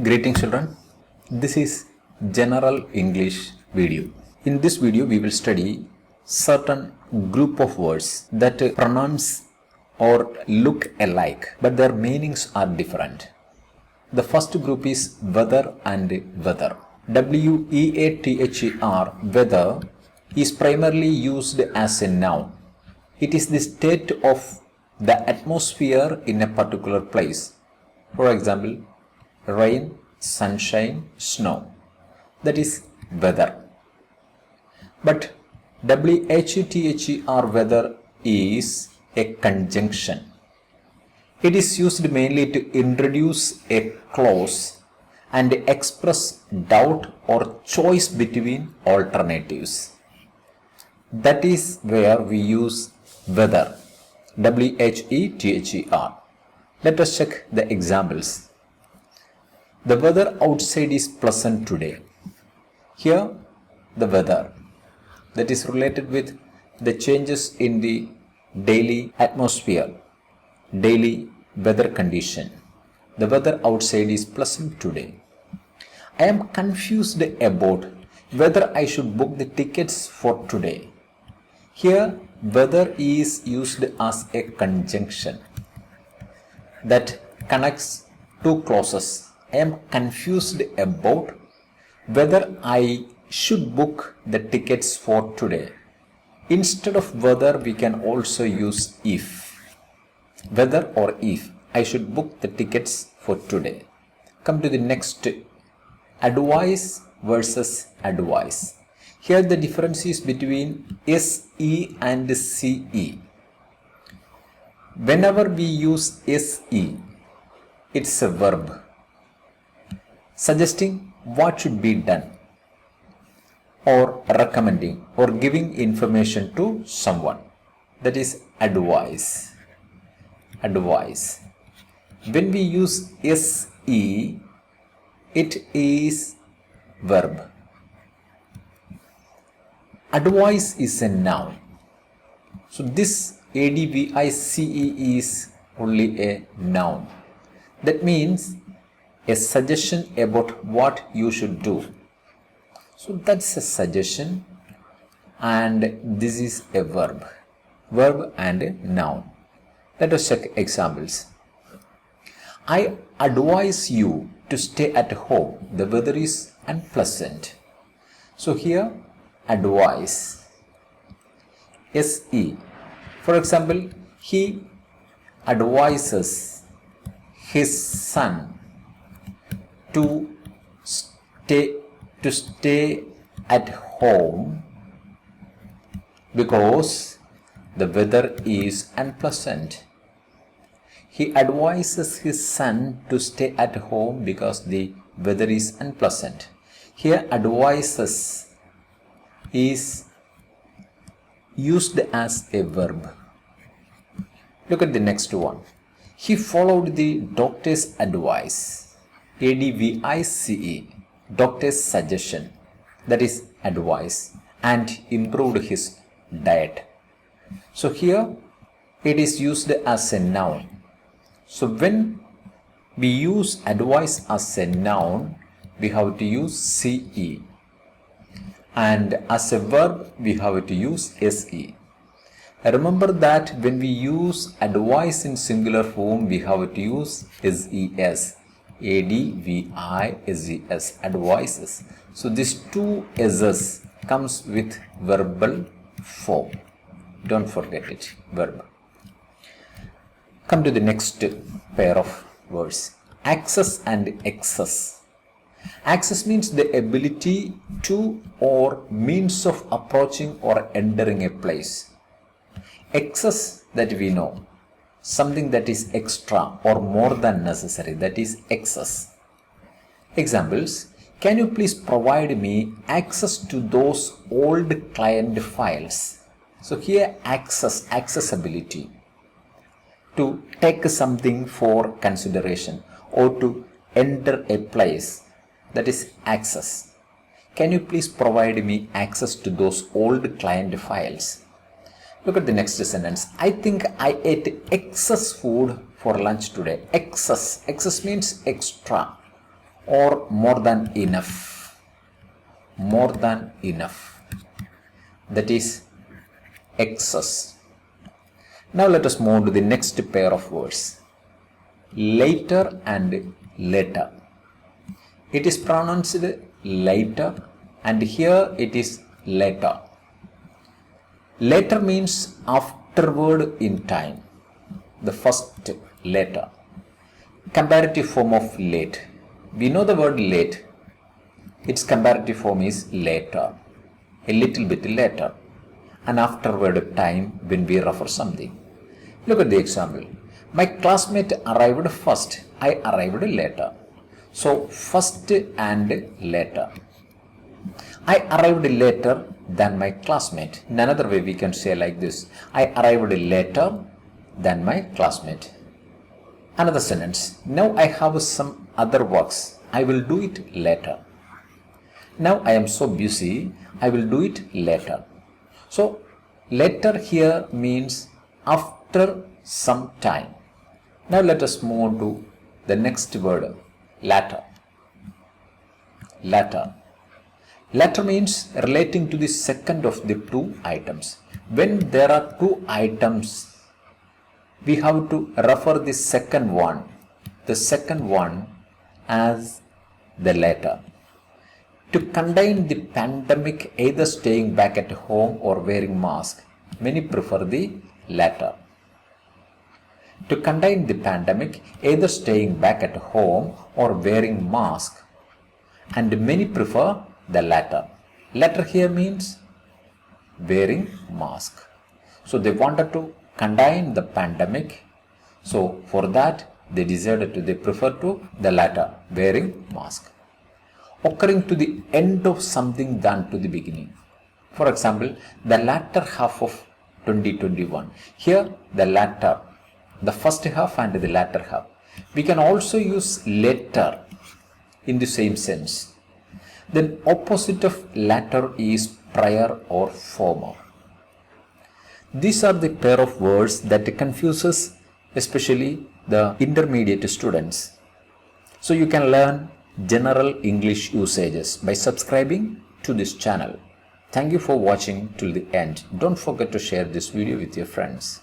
Greetings children, this is General English video. In this video we will study certain group of words that pronounce or look alike but their meanings are different. The first group is weather and weather. W-E-A-T-H-E-R, weather, is primarily used as a noun. It is the state of the atmosphere in a particular place. For example, rain, sunshine, snow. That is weather. But WHETHER, weather, is a conjunction. It is used mainly to introduce a clause and express doubt or choice between alternatives. That is where we use weather. WHETHER. Let us check the examples. The weather outside is pleasant today. Here, the weather that is related with the changes in the daily atmosphere, daily weather condition. The weather outside is pleasant today. I am confused about whether I should book the tickets for today. Here, weather is used as a conjunction that connects two clauses. I am confused about whether I should book the tickets for today. Instead of whether, we can also use if. Whether or if I should book the tickets for today. Come to the next. Advice versus advice. Here the difference is between SE and CE. Whenever we use SE, it's a verb suggesting what should be done or recommending or giving information to someone. That is advice. Advice. When we use SE, it is verb. Advice is a noun. So this ADVICE is only a noun. That means a suggestion about what you should do. So that's a suggestion, and this is a verb. Verb and a noun. Let us check examples. I advise you to stay at home. The weather is unpleasant. So here, advise. SE. For example, he advises his son to stay at home because the weather is unpleasant. He advises his son to stay at home because the weather is unpleasant. Here advises is used as a verb. Look at the next one. He followed the doctor's advice. ADVICE, doctor's suggestion, that is advice, and improved his diet. So here it is used as a noun. So when we use advice as a noun, we have to use CE, and as a verb we have to use SE. Remember that when we use advice in singular form, we have to use SES. ADVISES, advices. So these two S's comes with verbal form. Don't forget it, verb. Come to the next pair of words. Access and excess. Access means the ability to or means of approaching or entering a place. Excess, that we know, something that is extra or more than necessary, that is excess. Examples. Can you please provide me access to those old client files? So here access, accessibility, to take something for consideration or to enter a place, that is access. Can you please provide me access to those old client files? Look at the next sentence. I think I ate excess food for lunch today. Excess. Excess means extra. or more than enough. More than enough. That is excess. Now let us move to the next pair of words. Later and later. It is pronounced later and here it is later. Later means afterward in time. The first later. Comparative form of late. We know the word late. Its comparative form is later. A little bit later. An afterward time when we refer something. Look at the example. My classmate arrived first. I arrived later. So first and later. I arrived later than my classmate. In another way we can say like this. I arrived later than my classmate. Another sentence. Now I have some other works. I will do it later. Now I am so busy. I will do it later. So later here means after some time. Now let us move on to the next word. Latter. Latter. Latter means relating to the second of the two items. When there are two items, we have to refer the second one as the latter. To contain the pandemic, either staying back at home or wearing mask, many prefer the latter. To contain the pandemic, either staying back at home or wearing mask, and many prefer the latter. Latter here means wearing mask. So they wanted to contain the pandemic. So for that they prefer to the latter, wearing mask. Occurring to the end of something than to the beginning. For example, the latter half of 2021. Here the latter, the first half and the latter half. We can also use later in the same sense. Then opposite of latter is prior or former. These are the pair of words that confuses especially the intermediate students. So you can learn general English usages by subscribing to this channel. Thank you for watching till the end. Don't forget to share this video with your friends.